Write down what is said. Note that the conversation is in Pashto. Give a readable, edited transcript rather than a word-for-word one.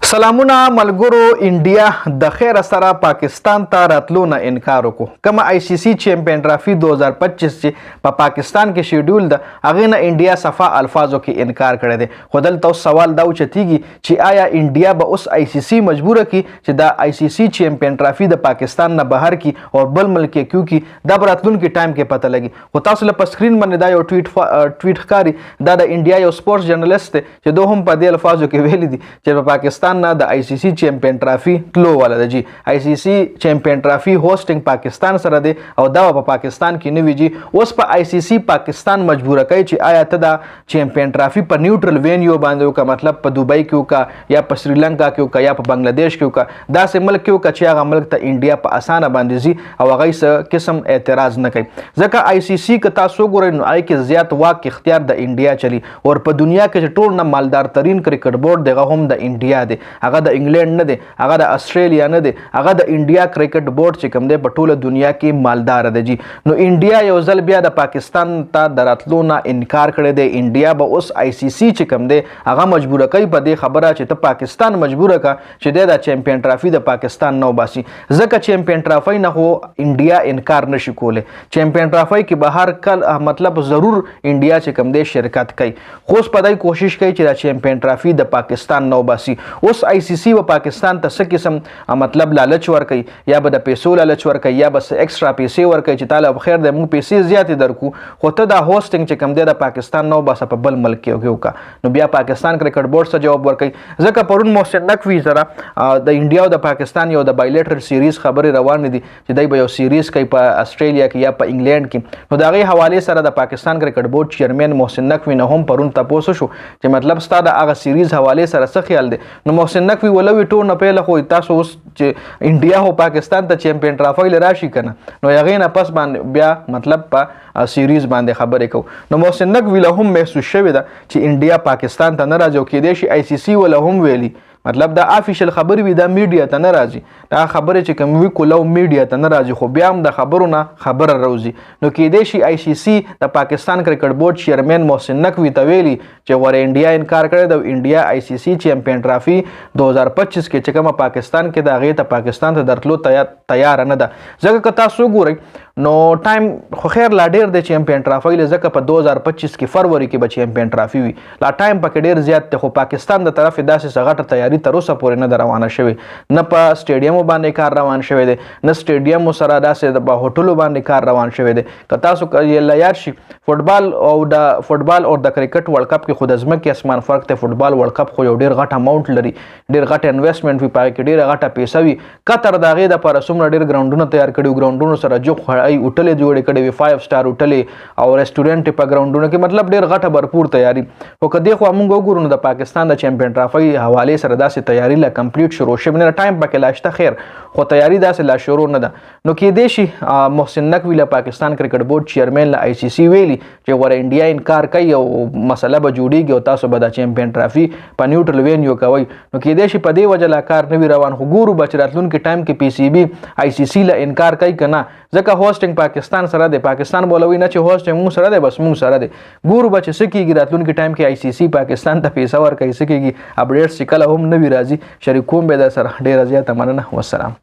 سلامونه ملګرو. انډیا د خیر سره پاکستان ته راتلو نه انکار وکړو. کومه آی سی سی چیمپئن ټرافي 2025 چې په پاکستان کې شیډول ده هغې نه انډیا صفا الفاظو کې انکار کړی دی. خو دلته اوس سوال دا اوچتیږي چې آیا انډیا به اوس آی سی سی مجبوره کړي چې دا آی سی سی چیمپئن ټرافي د پاکستان نه بهر کړي او بل ملک کې کیو کړي؟ دا به راتلونکي ټایم کې پته لګي. خو تاسو له په سکرین باندې دا یو ټویټ ښکاري. دا د انډیا یو سپورټس جرنلسټ دی چې دو هم په دې الفاظو کې ویلي دي چې په پاکستان نه د آی سی سی چیمپئن ټرافي تلو والا ده. جی آی سی سی چیمپئن ټرافي هوسټینګ پاکستان سره دی او دا په پاکستان کې نه وی. جی اوس په آی سی سی پاکستان مجبوره کوي چې آیا ته دا چیمپئن ټرافي په نیوټرل وینیو باندې وکړه، مطلب په دوبۍ کې وکړه یا په سریلانکا کې وکړه یا په بنگلاديش کې وکړه، داسې ملک کې وکړه چې هغه ملک ته انډیا په اسانه باندې ځي او هغه څه قسم اعتراض نه کوي. ځکه آی سی سی که تاسو وګورئ نو آی کې زیات واک اختیار د انډیا چلی او په دنیا کې چې ټول نه مالدار ترین کرکټ بورډ دغه هم د انډیا دی. هغه د انګلند نه دی، هغه د استرالیا نه دی، هغه د انډیا کرکټ بورډ چې کوم دی په ټوله دنیا کې مالدار دی. جی نو انډیا یو ځل بیا د پاکستان ته د راتلو نه انکار کړی دی. انډیا به اوس آی سی سی چې کوم دی هغه مجبوره کوي په دې خبره چې ته پاکستان مجبوره کا چې د چیمپئن ټرافي د پاکستان نه وباسي. ځکه چیمپئن ټرافي نه خو انډیا انکار نشي کولی. چیمپئن ټرافي کې به هر کله مطلب ضرور انډیا چې کوم دی شرکت کوي. خو اوس په دای کوشش کوي چې د چیمپئن ټرافي د پاکستان نه وباسي. اوس آی سی سی و پاکستان ته څه قسم مطلب لالچ ورکوي، یا به د پیسو لالچ ورکوي یا به ایکسترا پیسې ورکوي چې تعالی په خیر دی موږ پیسې زیاتې درکو، خو ته دا هوسټینګ چې کوم دی د پاکستان نه وباسه په بل ملک کې وکړه. نو بیا پاکستان کرکټ بورډ څه جواب ورکوي؟ ځکه پرون محسن نقوي سره د انډیا او د پاکستان یو د بایلیټرل سیریز خبرې روانې دي چې دی به یو سیریز کوي په استرالیا کې یا په انګلند کې. نو د هغې حوالې سره د پاکستان کرکټ بورډ چیرمن محسن نقوي نه هم پرون تپوس شو چې مطلب ستا د هغه سیریز حوالې سره څه خیال دی؟ نو محسن نقوي ولوي ټول نه پیله خو تاسو اوس چې انډیا او پاکستان ته چیمپئن ټرافي لراشي کنه نو هغې نه پس باندې بیا مطلب په سیریز باندې خبرې کوو. نو محسن نقوي له هم محسوس شوې ده چې انډیا پاکستان ته نه راځي او کېدای شي آی سی سی وله هم ویلي، مطلب دا افیشل خبرې وي، دا میډیا ته نه راځي، دا خبرې چې کوم وي کولو میډیا ته نه راځي، خو بیا هم د خبرو نه خبره راوځي. نو کېدای شي آی سی سی د پاکستان کرکټ بورډ چیرمن محسن نقوي ته ویلي چې غوره انډیا انکار کړی د انډیا آی سی سی چیمپئن ټرافي 2025 کې چې کومه پاکستان کې د هغې ته پاکستان ته درتلو تیار نه ده. ځکه که تاسو وګورئ نو ټایم خو خیر لا ډیر د چیمپئن ټرافي له ځکه په 2025 کې فروری کې به چیمپئن ټرافي وي، لا ټایم پکې ډیر زیات دی. خو پاکستان د طرف داسې څه غټه تیاری تر اوسه پورې نه ده روانه شوې، نه په سټیډیمو باندې کار روان شوی دی، نه سټیډیمو سره داسې د هوټلو باندې کار روان شوی دی. که تاسو یاد شي فوټبال او د کرکټ ورلډ کپ کې خو د ځمکې اسمان فرق دی. فوټبال ورلډ کپ خو یو ډیر غټ اماونټ لري، ډیر غټ انویسټمنټ وي، پای کې ډیره غټه پیسه وي. قطر د هغې دپاره څومره ډیر ګراونډونه تیار کړي، ګراونډونو سره جوخ هوټلې جوړې کړې وي، 5 سټار هوټلې او ریسټورنټ په ګراونډونو کې، مطلب ډیر غټه برپور تیاری. خو که دې خوا موږ وګورو نو د پاکستان د چیمپئن ټرافي حوالې سره داسې تیاری لا کمپلیټ شروع شوی نه، ټایم پکې لا شته خیر، خو تیاری داسې لا شروع نه ده. نو کېدای شي محسن نقوي له پاکستان کرکټ بورډ چیرمن له آی سی سی ویلي چې غوره انډیا انکار کوي او مسله به جوړیږي او تاسو به د چیمپئن ټرافي په نیوټرل وینیو کوئ. نو کېدای شي په دې وجه لا کار نه وي روان. خو ګورو به چې راتلونکي ټایم کې پی سی بي آی سی سی له انکار کوي که نه، ځکه هوسټینګ پاکستان سره دی. پاکستان بولوي نه چې هوسټینګ موږ سره دی، بس موږ سره دی. ګورو به چې څه کېږي راتلونکي ټایم کې آی سی سی پاکستان ته پیسه ورکوي، څه کېږي اپډیټس چې کله هم نوي راځي شریکوم به در سره. ډېره زیاته مننه، والسلام.